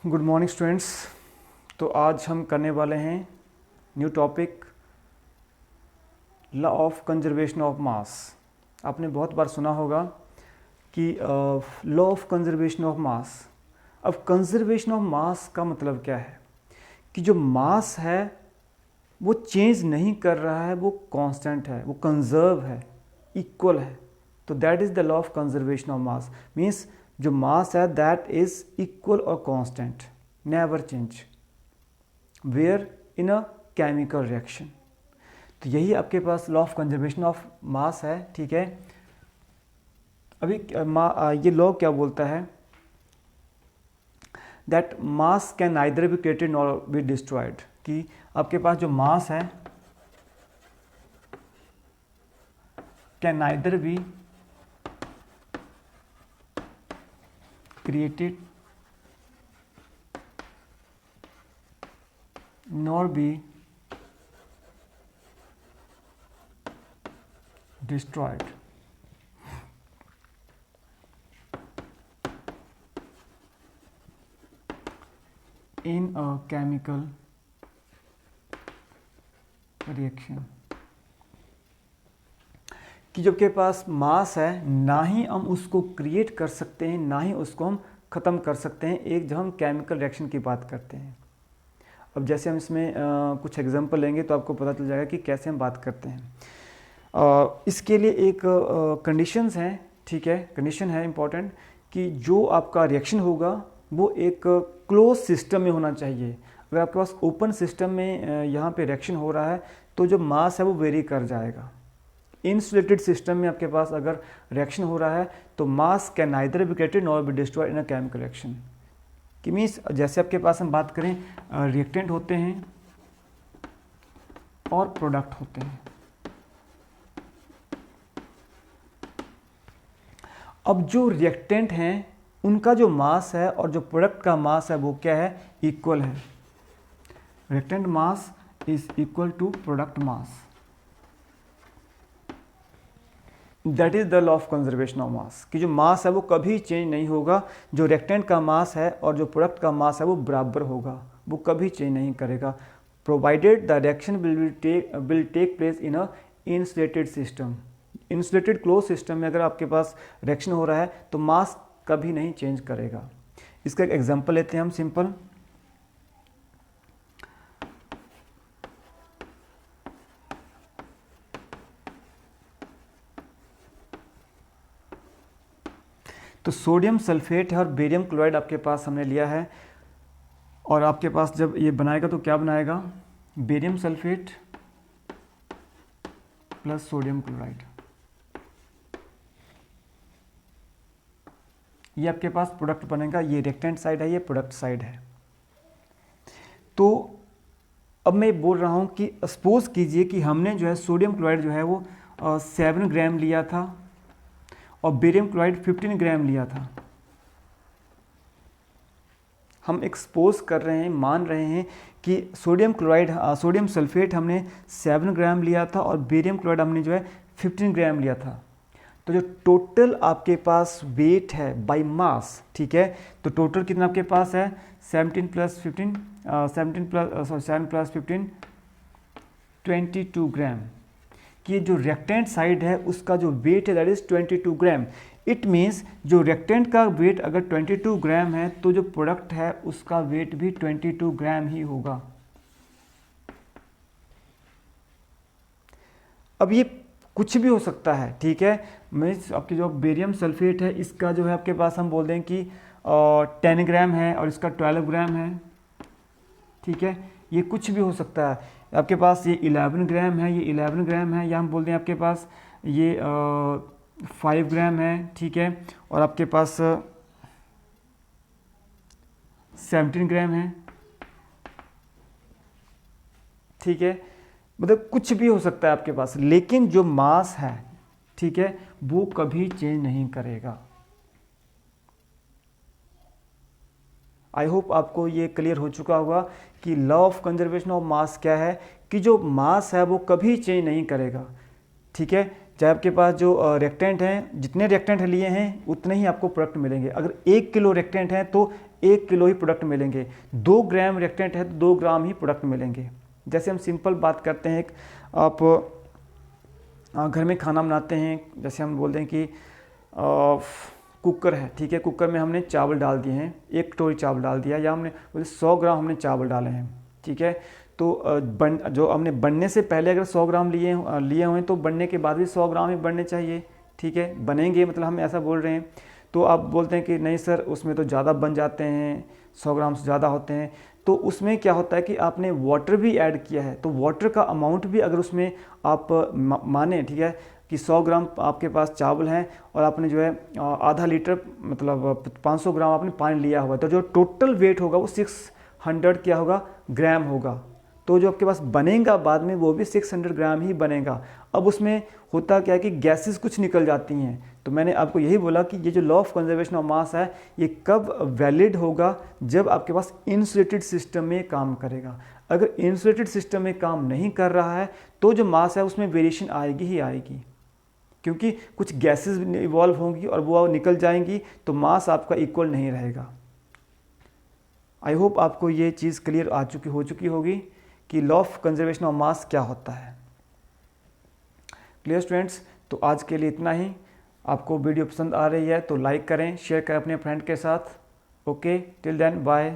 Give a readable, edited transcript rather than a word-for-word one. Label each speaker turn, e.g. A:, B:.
A: Good morning students. तो आज हम करने वाले हैं new topic law of conservation of मास। आपने बहुत बार सुना होगा कि लॉ ऑफ कंजर्वेशन ऑफ मास। अब कंजर्वेशन ऑफ मास का मतलब क्या है कि जो मास है वो चेंज नहीं कर रहा है, वो कांस्टेंट है, वो कंजर्व है, इक्वल है। तो that is the law of conservation of mass. Means जो मास है दैट इज़ इक्वल और constant, never change where in a chemical reaction. तो यही आपके पास law of conservation of mass है। ठीक है, अभी ये लॉ क्या बोलता है that mass can neither be created nor be destroyed. कि आपके पास जो मास है can neither be created nor be destroyed. In a chemical reaction। कि जब के पास मास है ना ही हम उसको क्रिएट कर सकते हैं ना ही उसको हम ख़त्म कर सकते हैं, एक जब हम केमिकल रिएक्शन की बात करते हैं। अब जैसे हम इसमें कुछ एग्जांपल लेंगे तो आपको पता चल जाएगा कि कैसे हम बात करते हैं। इसके लिए एक कंडीशंस हैं। ठीक है, कंडीशन है इम्पॉर्टेंट कि जो आपका रिएक्शन होगा वो एक क्लोज सिस्टम में होना चाहिए। अगर आपके पास ओपन सिस्टम में यहाँ पे रिएक्शन हो रहा है तो जो मास है वो वेरी कर जाएगा। इंसुलेटेड सिस्टम में आपके पास अगर रिएक्शन हो रहा है तो मास can neither be created nor be destroyed in a chemical reaction. कि मीन्स जैसे आपके पास हम बात करें रिएक्टेंट होते हैं और प्रोडक्ट होते हैं। अब जो रिएक्टेंट हैं उनका जो मास है और जो प्रोडक्ट का मास है वो क्या है, इक्वल है। Reactant mass is equal to product mass. That is the law of conservation of mass. कि जो मास है वो कभी चेंज नहीं होगा। जो रिएक्टेंट का मास है और जो प्रोडक्ट का मास है वो बराबर होगा, वो कभी चेंज नहीं करेगा, provided the reaction will take place in a insulated system. Insulated close system में अगर आपके पास रिएक्शन हो रहा है तो मास कभी नहीं चेंज करेगा। इसका एक एग्जांपल लेते हैं हम सिंपल। तो सोडियम सल्फेट है और बेरियम क्लोराइड आपके पास हमने लिया है। और आपके पास जब ये बनाएगा तो क्या बनाएगा, barium sulphate plus sodium chloride. ये आपके पास प्रोडक्ट बनेगा। ये रिएक्टेंट साइड है, ये प्रोडक्ट साइड है। तो अब मैं बोल रहा हूँ कि सपोज कीजिए कि हमने जो है सोडियम क्लोराइड जो है वो 7 ग्राम लिया था और बेरियम क्लोराइड 15 ग्राम लिया था। हम एक्सपोज कर रहे हैं, मान रहे हैं कि सोडियम सल्फेट हमने 7 ग्राम लिया था और बेरियम क्लोराइड हमने जो है 15 ग्राम लिया था। तो जो टोटल आपके पास वेट है बाय मास, ठीक है, तो टोटल कितना आपके पास है 7 प्लस 15 22 ग्राम। कि जो रिएक्टेंट साइड है उसका जो वेट है that is 22 gram. It means जो रिएक्टेंट का वेट अगर 22 ग्राम है तो जो प्रोडक्ट है उसका वेट भी 22 ग्राम ही होगा। अब ये कुछ भी हो सकता है, ठीक है। मीन्स आपकी जो बेरियम सल्फेट है इसका जो है आपके पास हम बोल दें कि 10 ग्राम है और इसका 12 ग्राम है, ठीक है। ये कुछ भी हो सकता है। आपके पास ये 11 ग्राम है, ये 11 ग्राम है, या हम बोल दें आपके पास ये 5 ग्राम है, ठीक है, और आपके पास 17 ग्राम है, ठीक है। मतलब कुछ भी हो सकता है आपके पास, लेकिन जो मास है, ठीक है, वो कभी चेंज नहीं करेगा। आई होप आपको ये क्लियर हो चुका होगा कि लॉ ऑफ कंजर्वेशन ऑफ मास क्या है। कि जो मास है वो कभी चेंज नहीं करेगा, ठीक है। चाहे आपके पास जो रिएक्टेंट हैं, जितने रिएक्टेंट लिए हैं उतने ही आपको प्रोडक्ट मिलेंगे। अगर 1 किलो रिएक्टेंट है तो 1 किलो ही प्रोडक्ट मिलेंगे। 2 ग्राम रिएक्टेंट है तो 2 ग्राम ही प्रोडक्ट मिलेंगे। जैसे हम सिंपल बात करते हैं, आप घर में खाना बनाते हैं, जैसे हम बोलते हैं कि कुकर है, ठीक है, कुकर में हमने चावल डाल दिए हैं, 1 कटोरी चावल डाल दिया, या हमने 100 ग्राम हमने चावल डाले हैं, ठीक है। तो जो हमने बनने से पहले अगर 100 ग्राम लिए हुए हैं तो बनने के बाद भी 100 ग्राम ही बनने चाहिए, ठीक है। बनेंगे मतलब हम ऐसा बोल रहे हैं। तो आप बोलते हैं कि नहीं सर उसमें तो ज़्यादा बन जाते हैं, 100 ग्राम से ज़्यादा होते हैं। तो उसमें क्या होता है कि आपने वाटर भी ऐड किया है, तो वाटर का अमाउंट भी अगर उसमें आप माने, ठीक है, कि 100 ग्राम आपके पास चावल हैं और आपने जो है आधा लीटर मतलब 500 ग्राम आपने पानी लिया हुआ है, तो जो टोटल वेट होगा वो 600 क्या होगा, ग्राम होगा। तो जो आपके पास बनेगा बाद में वो भी 600 ग्राम ही बनेगा। अब उसमें होता क्या है कि गैसेस कुछ निकल जाती हैं। तो मैंने आपको यही बोला कि ये जो law of conservation of mass है ये कब वैलिड होगा, जब आपके पास इंसुलेटेड सिस्टम में काम करेगा। अगर इंसुलेटेड सिस्टम में काम नहीं कर रहा है तो जो मास है उसमें वेरिएशन आएगी ही आएगी, क्योंकि कुछ गैसेस इवॉल्व होंगी और वो निकल जाएंगी, तो मास आपका इक्वल नहीं रहेगा। आई होप आपको ये चीज़ क्लियर हो चुकी होगी कि लॉ ऑफ कंजर्वेशन ऑफ मास क्या होता है। क्लियर स्टूडेंट्स, तो आज के लिए इतना ही। आपको वीडियो पसंद आ रही है तो लाइक करें, शेयर करें अपने फ्रेंड के साथ। Okay, till then bye.